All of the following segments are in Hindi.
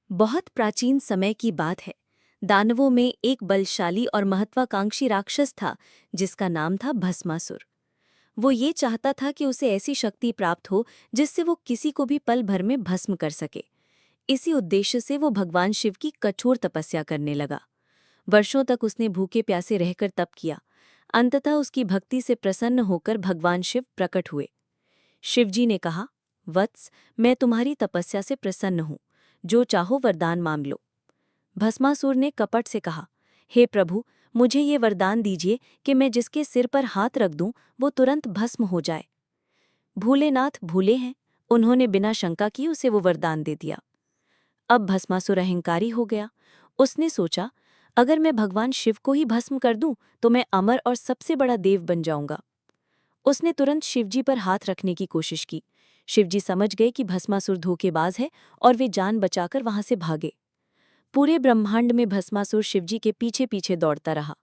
बहुत प्राचीन समय की बात है। दानवों में एक बलशाली और महत्वाकांक्षी राक्षस था जिसका नाम था भस्मासुर। वो ये चाहता था कि उसे ऐसी शक्ति प्राप्त हो जिससे वो किसी को भी पल भर में भस्म कर सके। इसी उद्देश्य से वो भगवान शिव की कठोर तपस्या करने लगा। वर्षों तक उसने भूखे प्यासे रहकर तप किया। अंततः उसकी भक्ति से प्रसन्न होकर भगवान शिव प्रकट हुए। शिवजी ने कहा, वत्स, मैं तुम्हारी तपस्या से प्रसन्न हूँ। जो चाहो वरदान मांग लो। भस्मासुर ने कपट से कहा, हे प्रभु, मुझे ये वरदान दीजिए कि मैं जिसके सिर पर हाथ रख दूं वो तुरंत भस्म हो जाए। भोलेनाथ भूले हैं, उन्होंने बिना शंका की उसे वो वरदान दे दिया। अब भस्मासुर अहंकारी हो गया। उसने सोचा, अगर मैं भगवान शिव को ही भस्म कर दूं तो मैं अमर और सबसे बड़ा देव बन जाऊंगा। उसने तुरंत शिवजी पर हाथ रखने की कोशिश की। शिवजी समझ गए कि भस्मासुर धोखेबाज है और वे जान बचाकर वहां से भागे। पूरे ब्रह्मांड में भस्मासुर शिवजी के पीछे पीछे दौड़ता रहा।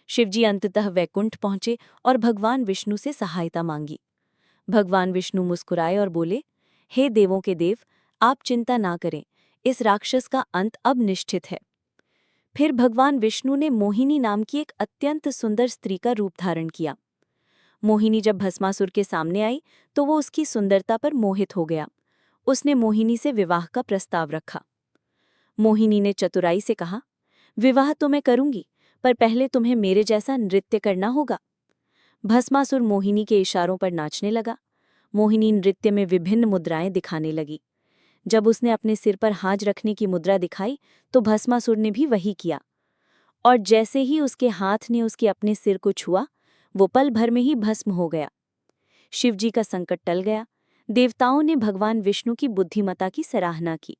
शिवजी अंततः वैकुंठ पहुंचे और भगवान विष्णु से सहायता मांगी। भगवान विष्णु मुस्कुराए और बोले, हे देवों के देव, आप चिंता ना करें, इस राक्षस का अंत अब निश्चित है। फिर भगवान विष्णु ने मोहिनी नाम की एक अत्यंत सुंदर स्त्री का रूप धारण किया। मोहिनी जब भस्मासुर के सामने आई तो वो उसकी सुंदरता पर मोहित हो गया। उसने मोहिनी से विवाह का प्रस्ताव रखा। मोहिनी ने चतुराई से कहा, विवाह तो मैं करूंगी, पर पहले तुम्हें मेरे जैसा नृत्य करना होगा। भस्मासुर मोहिनी के इशारों पर नाचने लगा। मोहिनी नृत्य में विभिन्न मुद्राएं दिखाने लगी। जब उसने अपने सिर पर हाथ रखने की मुद्रा दिखाई तो भस्मासुर ने भी वही किया। और जैसे ही उसके हाथ ने उसके अपने सिर को छुआ, वो पल भर में ही भस्म हो गया। शिवजी का संकट टल गया। देवताओं ने भगवान विष्णु की बुद्धिमत्ता की सराहना की।